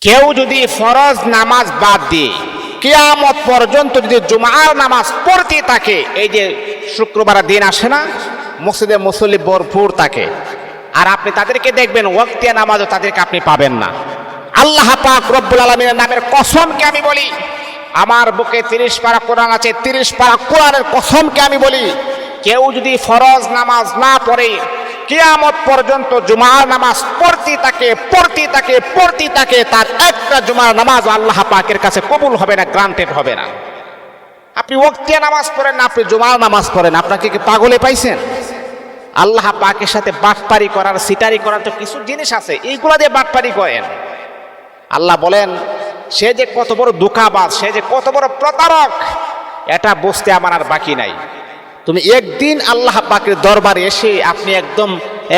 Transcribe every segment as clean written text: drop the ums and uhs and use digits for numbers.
কেউ যদি ফরজ নামাজ বাদ দিয়ে কিয়ামত পর্যন্ত যদি জুমার নামাজ পড়তে থাকে, এই যে শুক্রবার দিন আসে না, মসজিদে মুসল্লি ভরপুর থাকে, আর আপনি তাদেরকে দেখবেন ওয়াক্তিয়া নামাজও তাদেরকে আপনি পাবেন না। আল্লাহ পাক রব্বুল আলামিনের নামের কসমকে আমি বলি, আমার বুকে 30 পারা কোরআন আছে, 30 পারা কোরআনের কসমকে আমি বলি, কেউ যদি ফরজ নামাজ না পড়ে কিয়ামত পর্যন্ত জুমার নামাজ পড়তে থাকে, তার একটা জুমার নামাজ আল্লাহ পাকের কাছে কবুল হবে না, গ্রান্টেড হবে না। আপনি ওয়াক্তিয়া নামাজ পড়েন না, আপনি জুমার নামাজ পড়েন, আপনাকে কি পাগলে পাইছেন? আল্লাহ পাকের সাথে বাটপারি করার, সিটারি করার তো কিছু জিনিস আছে, এইগুলা দিয়ে বাটপারি করেন। আল্লাহ বলেন সে যে কত বড় ধোঁকাবাজ, সে যে কত বড় প্রতারক, এটা বুঝতে আমার আর বাকি নাই। তুমি একদিন আল্লাহ পাকের দরবারে এসে আপনি একদম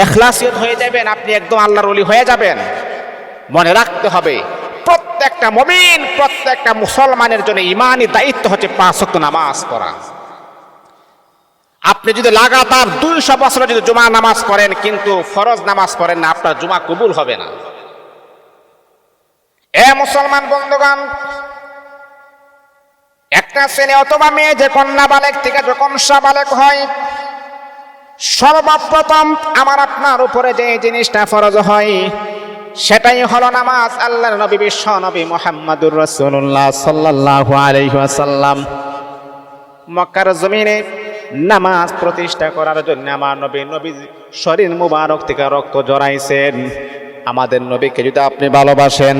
ইখলাসিয়ত হয়ে যাবেন, আপনি একদম আল্লাহর ওলি হয়ে যাবেন। মনে রাখতে হবে প্রত্যেকটা মুমিন, প্রত্যেকটা মুসলমানের জন্য ইমানি দায়িত্ব হচ্ছে 5 ওয়াক্ত নামাজ পড়া। আপনি যদি লাগাতার 200 বছর যদি জুমা নামাজ পড়েন কিন্তু ফরজ নামাজ পড়েন না, আপনার জুমা কবুল হবে না। এ মুসলমান বন্ধুগণ, একটা ছেলে অথবা মেয়ে যে কন্যা বালেক থেকে যখন সাবালেক হয়, সর্বপ্রথম আমার আপনার উপরে যে জিনিসটা ফরজ হয় সেটাই হলো নামাজ। আল্লাহর নবী বিশ্ব নবী মুহাম্মদুর রাসূলুল্লাহ সাল্লাল্লাহু আলাইহি ওয়াসাল্লাম মক্কার জমিনে নামাজ প্রতিষ্ঠা করার জন্য আমার নবী শরীর মুবারক থেকে রক্ত জড়াইছেন। আমাদের নবীকে যদি আপনি ভালোবাসেন,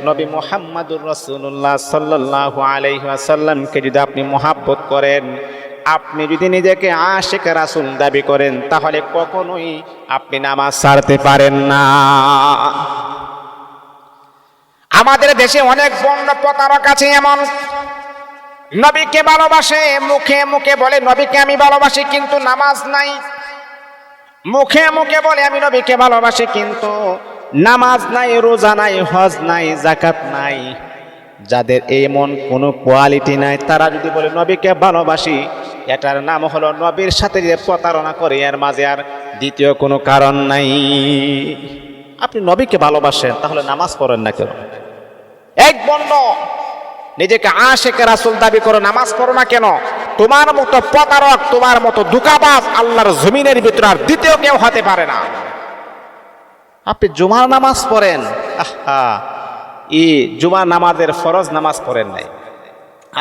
নবী মুহাম্মদুর রাসূলুল্লাহ সাল্লাল্লাহু আলাইহি ওয়াসাল্লামকে যদি আপনি মহব্বত করেন, আপনি যদি নিজেকে আশিক রাসূল দাবি করেন, তাহলে কখনোই আপনি নামাজ ছাড়তে পারেন না। আমাদের দেশে অনেক বন্য প্রতারক আছে, এমন নবীকে ভালোবাসে, মুখে মুখে বলে নবীকে আমি ভালোবাসি কিন্তু নামাজ নাই, মুখে মুখে বলে আমি নবীকে ভালোবাসি কিন্তু নামাজ নাই, রোজা নাই, হজ নাই, যাকাত নাই। যাদের এমন কোনো কোয়ালিটি নাই, তারা যদি বলে নবীকে ভালোবাসি, এটার নাম হলো নবীর সাথে যে প্রতারণা করে, এর মাঝে আর দ্বিতীয় কোনো কারণ নাই। আপনি নবীকে ভালোবাসেন, তাহলে নামাজ পড়েন না কেন? এক বন্য নিজেকে আশিক রাসূল দাবি করে নামাজ পড়ো না কেন? তোমার মতো প্রতারক, তোমার মতো ধোঁকাবাজ আল্লাহর জমিনের ভিতরে আর দ্বিতীয় কেউ হতে পারে না। আপনি জুমার নামাজ পড়েন, জুমার নামাজের ফরজ নামাজ পড়েন নাই,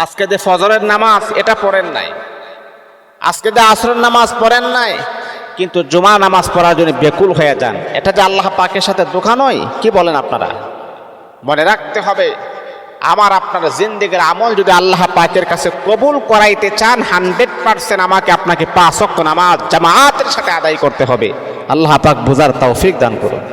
আজকে যে ফজরের নামাজ এটা পড়েন নাই, আজকে যে আসরের নামাজ পড়েন নাই, কিন্তু জুমা নামাজ পড়ার জন্য বেকুল হয়ে যান। এটা যে আল্লাহ পাকের সাথে ধোঁকা নয়? কি বলেন আপনারা? মনে রাখতে হবে, আমার আপনার জিন্দেগির আমল যদি আল্লাহ পাকের কাছে কবুল করাইতে চান, 100% আমাকে আপনাকে 5 ওয়াক্ত নামাজ জামাতের সাথে আদায় করতে হবে। আল্লাহ পাক বুঝার তৌফিক দান করুন।